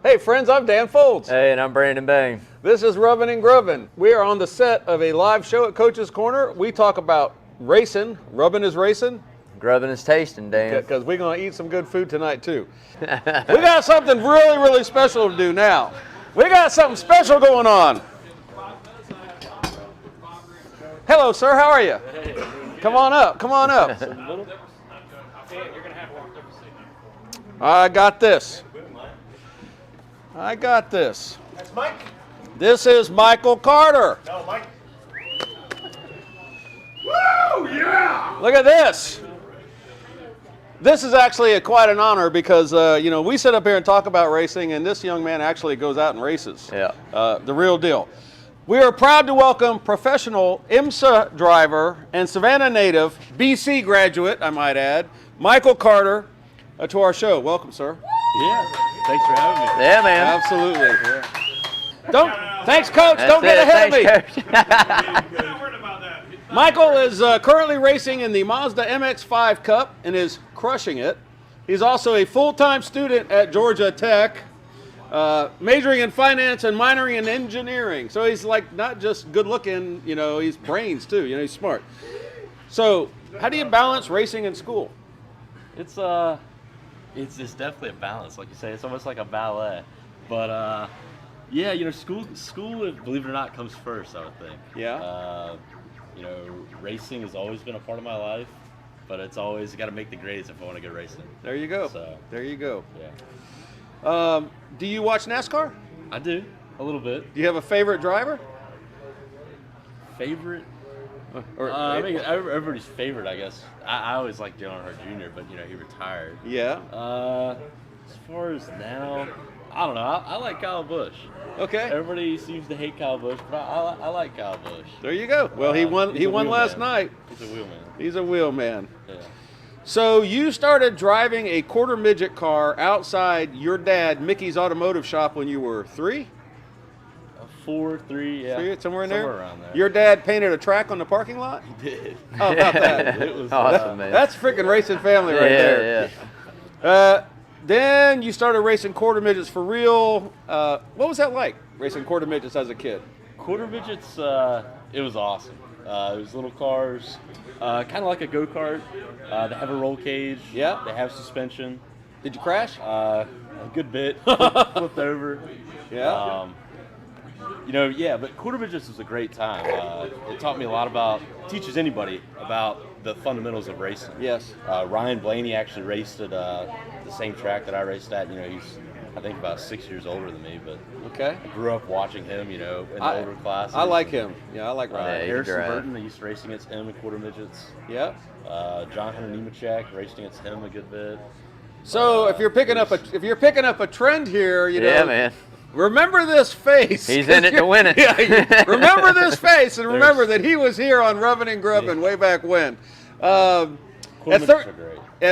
Hey friends, I'm Dan Foulds. Hey, and I'm Brandon Bain. This is Rubbin' and Grubbin'. We are on the set of a live show at Coach's Corner. We talk about racing. Rubbin' is racing. Grubbin' is tasting, Dan. Because we're going to eat some good food tonight too. We got something really, really special to do now. We got something special going on. Hello, sir. How are you? Come on up. Come on up. I got this. I got this. That's Mike. This is Michael Carter. No, Mike. Woo! Yeah! Look at this. This is actually quite an honor because, we sit up here and talk about racing, and this young man actually goes out and races. Yeah. The real deal. We are proud to welcome professional IMSA driver and Savannah native, BC graduate, I might add, Michael Carter, to our show. Welcome, sir. Yeah. Thanks for having me. Yeah, man. Absolutely. Thanks, Coach. Don't get ahead of me. Michael is currently racing in the Mazda MX-5 Cup and is crushing it. He's also a full-time student at Georgia Tech, majoring in finance and minoring in engineering. So he's like not just good-looking, he's brains too. He's smart. So how do you balance racing and school? It's definitely a balance, like you say. It's almost like a ballet, but school, believe it or not, comes first. I would think. Yeah. Racing has always been a part of my life, but it's always got to make the grades if I want to go racing. There you go. So, there you go. Yeah. Do you watch NASCAR? I do a little bit. Do you have a favorite driver? Favorite? Everybody's favorite, I guess. I always liked Dale Earnhardt Jr., but he retired. Yeah. As far as now, I don't know. I like Kyle Busch. Okay. Everybody seems to hate Kyle Busch, but I like Kyle Busch. There you go. Well, he won. He won last night. He's a wheel man. He's a wheel man. Yeah. So you started driving a quarter midget car outside your dad Mickey's automotive shop when you were 3? 4, 3, yeah. 3, somewhere in there? Somewhere around there. Your dad painted a track on the parking lot? He did. How about that? It was awesome, man. That's freaking racing family right there. Yeah. Then you started racing quarter midgets for real. What was that like, racing quarter midgets as a kid? Quarter midgets, it was awesome. It was little cars, kind of like a go-kart. They have a roll cage. Yeah. They have suspension. Did you crash? A good bit. Flipped over. Yeah. But quarter midgets was a great time. It taught me a lot teaches anybody about the fundamentals of racing. Yes. Ryan Blaney actually raced at the same track that I raced at. He's, I think, about 6 years older than me, but okay. I grew up watching him, in the older classes. I like him. Yeah, I like Ryan. Harrison Burton, I used to race against him in quarter midgets. Yeah. John Hunter Nemechek, raced against him a good bit. So if you're picking up a trend here, Yeah, man. Remember this face. He's in it to win it. Yeah, remember this face, and remember that he was here on Rubbin' and Grubbin' way back when. At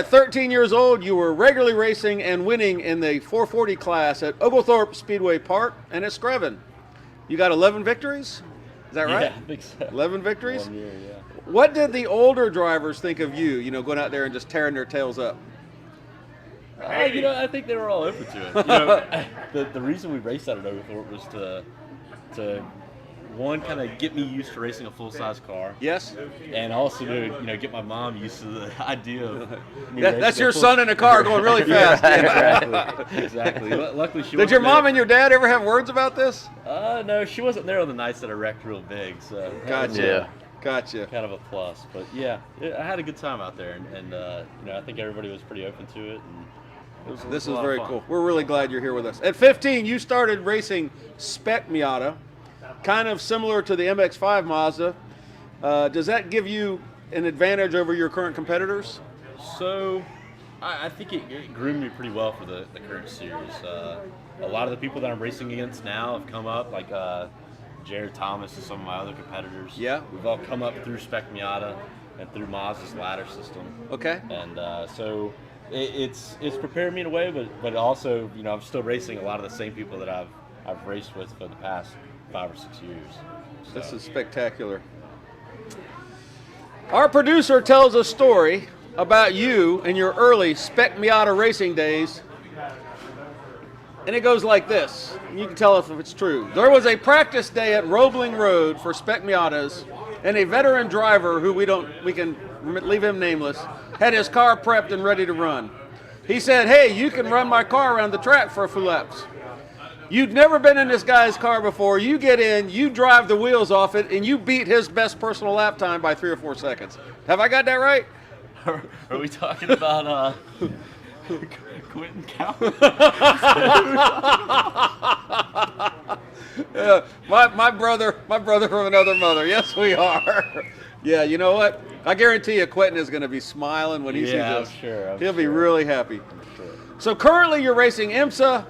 13 years old, you were regularly racing and winning in the 440 class at Oglethorpe Speedway Park and at Screven. You got 11 victories? Is that right? Yeah, I think so. 11 victories? 1 year, yeah. What did the older drivers think of you, going out there and just tearing their tails up? I think they were all open to it. The reason we raced out at Oglethorpe was to one, kind of get me used to racing a full-size car. Yes. And also to get my mom used to the idea of me that's your son in a car going really fast. Exactly. Luckily, she Did your mom and your dad ever have words about this? No, she wasn't there on the nights that I wrecked real big. So Gotcha. Gotcha. Kind of a plus, but I had a good time out there, and I think everybody was pretty open to it. And this is very cool. We're really glad you're here with us. At 15, you started racing Spec Miata, kind of similar to the MX-5 Mazda. Does that give you an advantage over your current competitors? So, I think it groomed me pretty well for the current series. A lot of the people that I'm racing against now have come up, like Jared Thomas and some of my other competitors. Yeah. We've all come up through Spec Miata and through Mazda's ladder system. Okay. And so it's prepared me in a way, but also, I'm still racing a lot of the same people that I've raced with for the past 5 or 6 years. So. This is spectacular. Our producer tells a story about you in your early Spec Miata racing days. And it goes like this. You can tell if it's true. There was a practice day at Roebling Road for Spec Miatas, and a veteran driver who we can leave him nameless, had his car prepped and ready to run. He said, "Hey, you can run my car around the track for a few laps." You'd never been in this guy's car before. You get in, you drive the wheels off it, and you beat his best personal lap time by 3 or 4 seconds. Have I got that right? Are we talking about Quentin Cowell? My brother from another mother. Yes, we are. Yeah, you know what? I guarantee you Quentin is going to be smiling when he sees this. I'm sure. He'll be really happy. So currently you're racing IMSA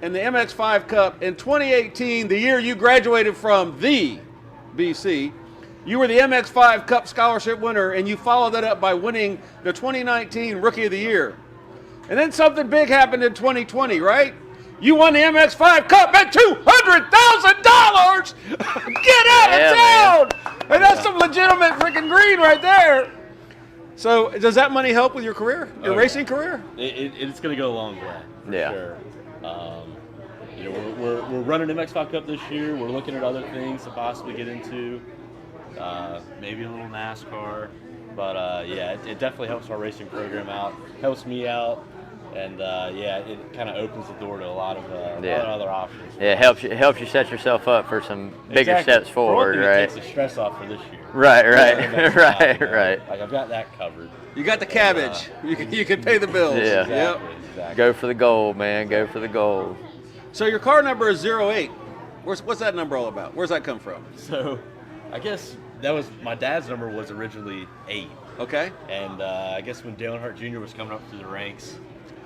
and the MX-5 Cup. In 2018, the year you graduated from the BC, you were the MX-5 Cup scholarship winner, and you followed that up by winning the 2019 Rookie of the Year. And then something big happened in 2020, right? You won the MX-5 Cup at $200,000! Get out of town! And that's some legitimate freaking green right there. So does that money help with your career, your racing career? It's going to go a long way, for sure. You know, we're running MX-5 Cup this year. We're looking at other things to possibly get into, maybe a little NASCAR. But yeah, it definitely helps our racing program out, helps me out. And yeah, it kind of opens the door to a lot of other options. Yeah, it helps you set yourself up for some bigger steps forward, right? It takes the stress off for this year. Right. Like I've got that covered. You got the cabbage. You can pay the bills. Yeah. Exactly. Go for the gold, man. Go for the gold. So your car number is 08. What's that number all about? Where's that come from? So, I guess that was my dad's number was originally 8. Okay. And I guess when Dale Earnhardt Jr. was coming up through the ranks,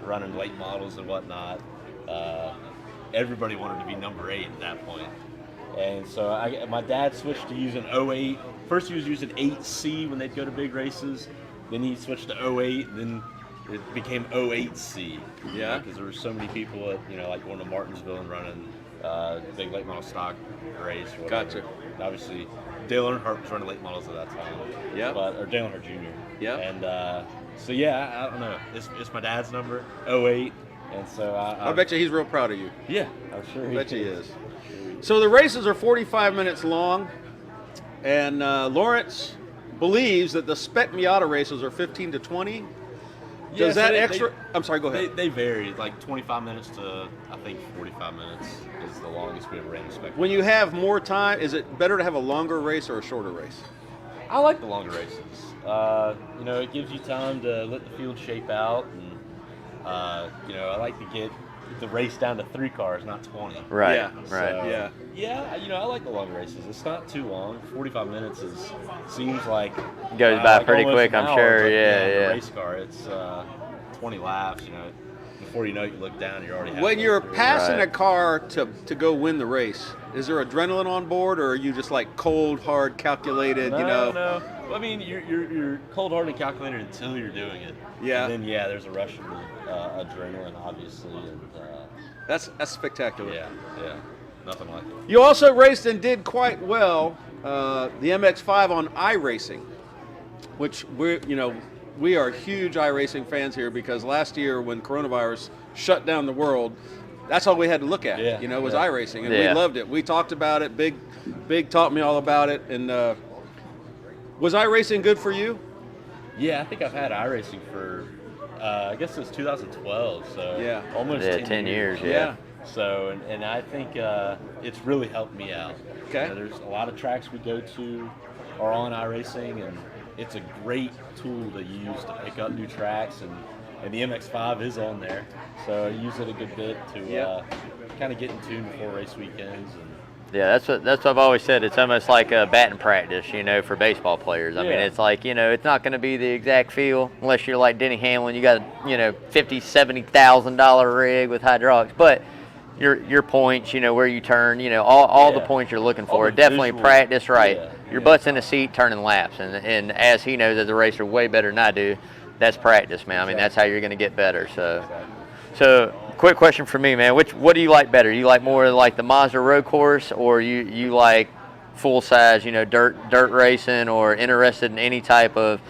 running late models and whatnot, everybody wanted to be number 8 at that point. And so my dad switched to using 08. First he was using 8C when they'd go to big races. Then he switched to 08. Then it became 08C. Yeah. Because there were so many people at, like going to Martinsville and running big late model stock race or whatever. Gotcha. And obviously Dale Earnhardt was running late models at that time. Yeah. Or Dale Earnhardt Jr. Yeah. And so yeah, I don't know. It's my dad's number, 08. And so I bet you he's real proud of you. Yeah, I'm sure I bet you he is. So the races are 45 minutes long, and Lawrence believes that the Spec Miata races are 15 to 20. Does that extra? I'm sorry, go ahead. They vary, like 25 minutes to I think 45 minutes is the longest we ever ran a Spec. When you have more time, is it better to have a longer race or a shorter race? I like the longer races. It gives you time to let the field shape out, and I like to get the race down to 3 cars, not 20. Right. Yeah. Right. Yeah, I like the long races. It's not too long. 45 minutes seems like Goes by like pretty almost quick, an I'm hour, sure. but, Yeah. The race car, it's 20 laps. Before you know it, you look down, you're already. When you're passing Right. a car to go win the race, is there adrenaline on board, or are you just like cold, hard, calculated? No. Well, I mean, you're cold hard and calculated until you're doing it. Yeah. And then there's a rush of adrenaline, obviously, and That's spectacular. yeah, nothing like it. You also raced and did quite well the MX-5 on iRacing, which we are huge iRacing fans here because last year when coronavirus shut down the world, that's all we had to look at. Was iRacing, and we loved it. We talked about it. Big taught me all about it. And was iRacing good for you? Yeah, I think I've had iRacing for I guess since 2012. So almost 10 years. Yeah. So and I think it's really helped me out. Okay. There's a lot of tracks we go to are on iRacing, and it's a great tool to use to pick up new tracks, and the MX-5 is on there, so I use it a good bit to kind of get in tune before race weekends. Yeah, that's what I've always said. It's almost like a batting practice, for baseball players. I mean, it's like, it's not going to be the exact feel unless you're like Denny Hamlin. You got a, $50,000-$70,000 rig with hydraulics, but your points, where you turn, all the points you're looking for. Definitely visual. practice right. Yeah. Your butt's in the seat turning laps, and as he knows as a racer way better than I do, that's practice, man. I mean, that's how you're going to get better. So quick question for me, man. What do you like better? You like more like the Mazda road course, or you like full size, dirt racing, or interested in any type of,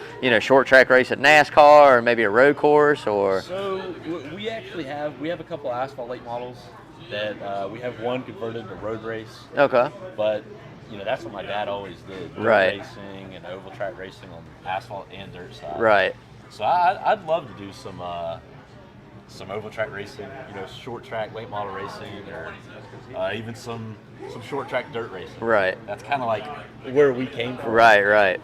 short track race at NASCAR or maybe a road course, or? So we actually have a couple asphalt late models that we have one converted to road race. Okay. But that's what my dad always did. Dirt Right. racing and oval track racing on asphalt and dirt side. Right. So I'd love to do some oval track racing, short track late model racing, or even some short track dirt racing. Right. That's kind of like where we came from. Right.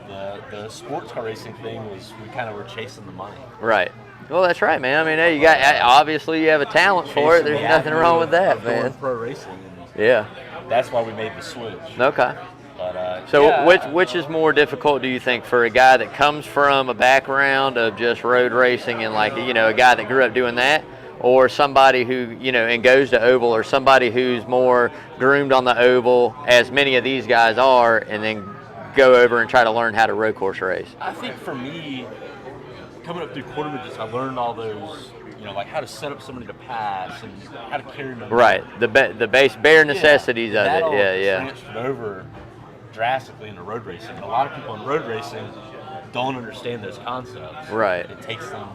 The sports car racing thing was we kind of were chasing the money. Right. Well, that's right, man. I mean, hey, obviously you have a talent for it. There's nothing wrong with that, man. Pro racing. Yeah. That's why we made the switch. Okay. But, so which is more difficult, do you think, for a guy that comes from a background of just road racing and a guy that grew up doing that, or somebody who, and goes to oval, or somebody who's more groomed on the oval, as many of these guys are, and then go over and try to learn how to road course race? I think for me, coming up through quarter midgets, I learned all those, like how to set up somebody to pass and how to carry them. Right, the base bare necessities of it. Yeah. Transferred over drastically into road racing. And a lot of people in road racing don't understand those concepts. Right. It takes them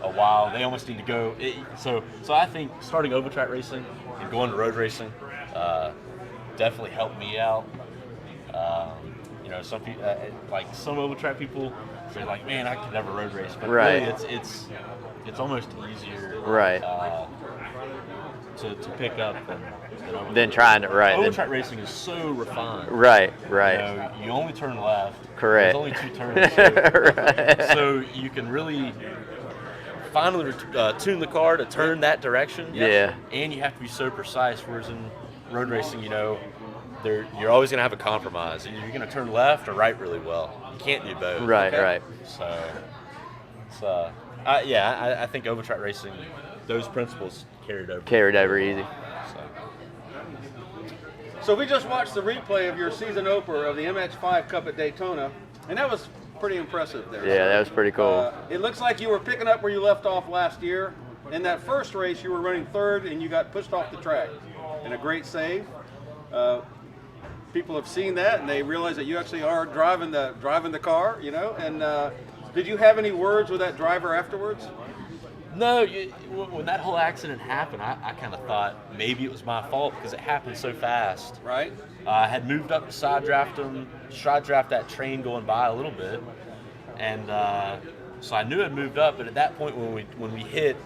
a while. They almost need to go. So I think starting oval track racing and going to road racing definitely helped me out. Some people, like some oval track people, say like, man, I could never road race, but right. really it's almost easier, right, to pick up than trying to Oval track racing is so refined. Right. You only turn left. Correct. There's only 2 turns. Right. So you can really finally tune the car to turn that direction. Yeah. And you have to be so precise. Whereas in road racing, you're always going to have a compromise. You're going to turn left or right really well. You can't do both. Right, okay? Right. So, I think oval track racing, those principles carried over. Carried over easy. So we just watched the replay of your season opener of the MX-5 Cup at Daytona, and that was pretty impressive there. Yeah, that was pretty cool. It looks like you were picking up where you left off last year. In that first race, you were running third, and you got pushed off the track. And a great save. People have seen that, and they realize that you actually are driving the car, And did you have any words with that driver afterwards? No, when that whole accident happened, I kind of thought maybe it was my fault because it happened so fast. Right. I had moved up to side draft that train going by a little bit, and so I knew I'd moved up. But at that point, when we hit,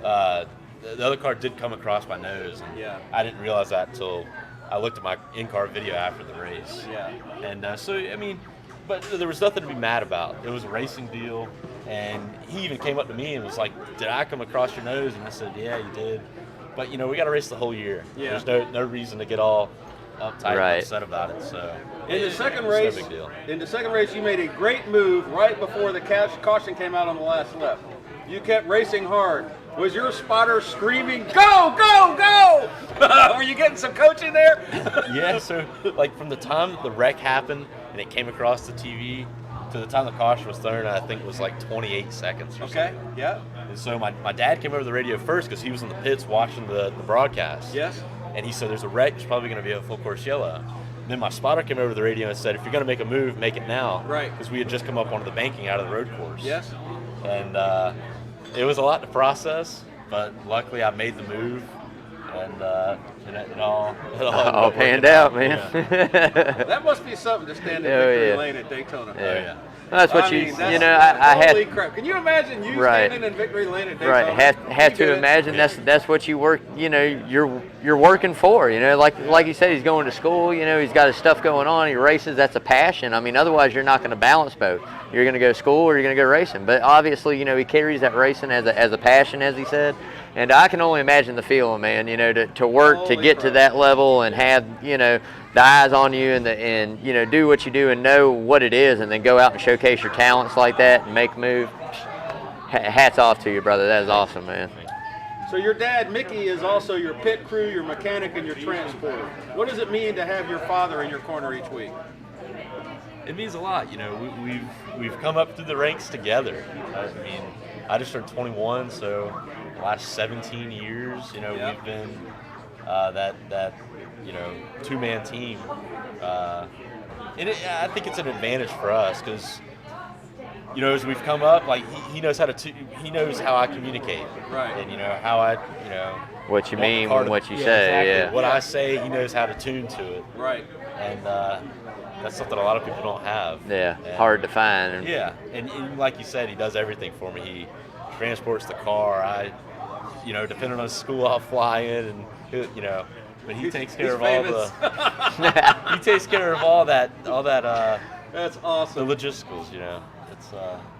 the other car did come across my nose, and I didn't realize that until I looked at my in-car video after the race. Yeah. And but there was nothing to be mad about. It was a racing deal. And he even came up to me and was like, "Did I come across your nose?" And I said, "Yeah, you did." But we got to race the whole year. Yeah. There's no reason to get all uptight and upset about it. So in the second race, no big deal. In the second race, you made a great move right before the caution came out on the last lap. You kept racing hard. Was your spotter screaming, "Go, go, go"? Were you getting some coaching there? Yeah. So from the time the wreck happened and it came across the TV to the time the caution was thrown, I think it was 28 seconds or okay, something. Yeah. And so my dad came over the radio first because he was in the pits watching the broadcast. Yes. And he said, "There's a wreck, it's probably going to be a full course yellow." And then my spotter came over to the radio and said, "If you're going to make a move, make it now." Right. Because we had just come up onto the banking out of the road course. Yes. And it was a lot to process, but luckily I made the move. And it all panned out, man. Yeah. That must be something to stand in victory lane at Daytona. Yeah. Well, that's what I holy crap! Can you imagine you standing in victory lane at Daytona? Right. Have to imagine that's what you work. You're working for. Like you said, he's going to school. He's got his stuff going on. He races. That's a passion. I mean, otherwise you're not going to balance both. You're going to go to school or you're going to go racing. But obviously, he carries that racing as a passion, as he said. And I can only imagine the feeling, man. To work to get to that level and have the eyes on you and do what you do and know what it is, and then go out and showcase your talents like that and make move. Hats off to you, brother. That is awesome, man. So your dad, Mickey, is also your pit crew, your mechanic, and your transporter. What does it mean to have your father in your corner each week? It means a lot. We've come up through the ranks together. I mean, I just turned 21, so the last 17 years, we've been that two-man team I think it's an advantage for us because, you know, as we've come up, like he knows how to he knows how I communicate, right? And you know how I, you know, what you mean and what you say, exactly. What I say, he knows how to tune to it, right? And that's something a lot of people don't have. Yeah, and, hard to find. And like you said, he does everything for me. He transports the car. You know, depending on school, I'll fly in, and you know, but he takes care of famous. all the. He takes care of all that. That's awesome. The logisticals, you know. It's.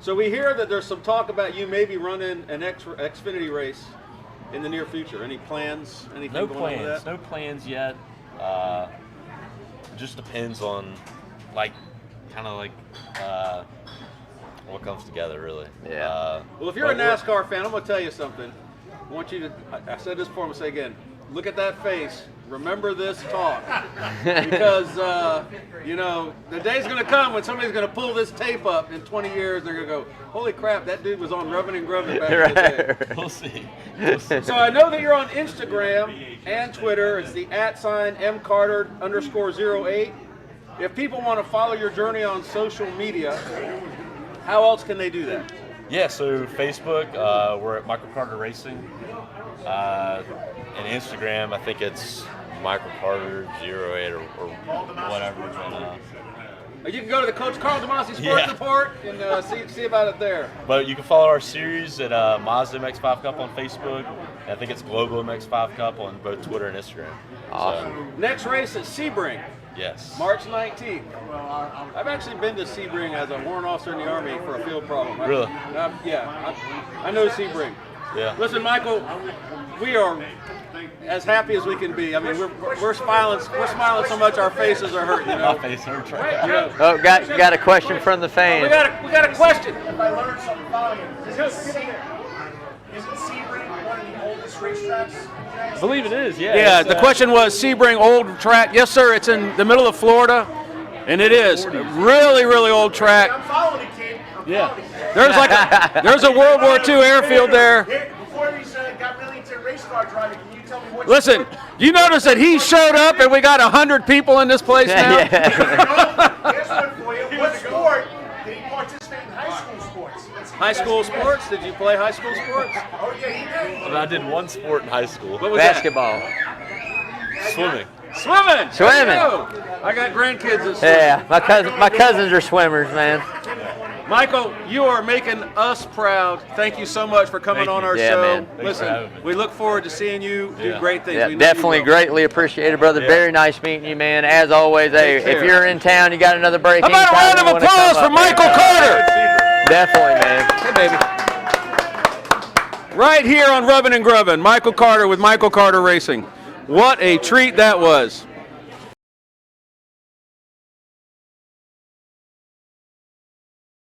So we hear that there's some talk about you maybe running an Xfinity race in the near future. Any plans? Anything no going plans. on with that? No plans yet. It just depends on, like, kind of like. What comes together, really. Yeah. Well, if you're a NASCAR fan, I'm going to tell you something. I want you to, I said this before, I'm going to say again, look at that face. Remember this talk. Because, you know, the day's going to come when somebody's going to pull this tape up in 20 years and they're going to go, holy crap, that dude was on Rubbin' and Grubbin' back in the day. We'll see. So I know that you're on Instagram and Twitter. It's the @mcarter_08. If people want to follow your journey on social media, how else can they do that? Yeah, so Facebook, we're at Michael Carter Racing. And Instagram, I think it's Michael Carter 08 or whatever. You can go to the Coach Carl DeMasi Sports Report and see about it there. But you can follow our series at Mazda MX-5 Cup on Facebook. And I think it's Global MX-5 Cup on both Twitter and Instagram. Awesome. So, Next race at Sebring. yes. March 19th. I've actually been to Sebring as a warrant officer in the Army for a field problem. Really? I know Sebring. Yeah. Listen, Michael, we are as happy as we can be. I mean, we're smiling so much our faces are hurting. You know. My face hurts right now. You know. Oh, got a question from the fans. We got a question. If I learned something following it, is Sebring one of the oldest racetracks? I believe it is, yeah. Yeah, It's, the question was Sebring old track. Yes, sir. It's in the middle of Florida, and it is a really, really old track. I'm following it, kid. Yeah. There's a World War II airfield there. Before we got really into race car driving, can you tell me what? Listen, you notice that he showed up and we got 100 people in this place now? Here's one for you. What sport did he participate in high school sports? High school sports? Did you play high school sports? Oh yeah, he did. I did one sport in high school. What was Basketball. Swimming. that? Swimming. Swimming. There you go. I got grandkids that swim. Yeah, my cousins are swimmers, man. Michael, you are making us proud. Thank you so much for coming Thank on you. our Yeah, show. man. Thanks for Listen, having me. we look forward to seeing you do Yeah. great things. Yeah, We know you definitely will. greatly appreciated, brother. Yeah. Very nice meeting you, man. As always, hey, Take care. if you're in town, you got another break. How about a anytime round you of wanna applause come for up, Michael man. Carter? Definitely, man. Hey, baby. Right here on Rubbin' and Grubbin', Michael Carter with Michael Carter Racing. What a treat that was.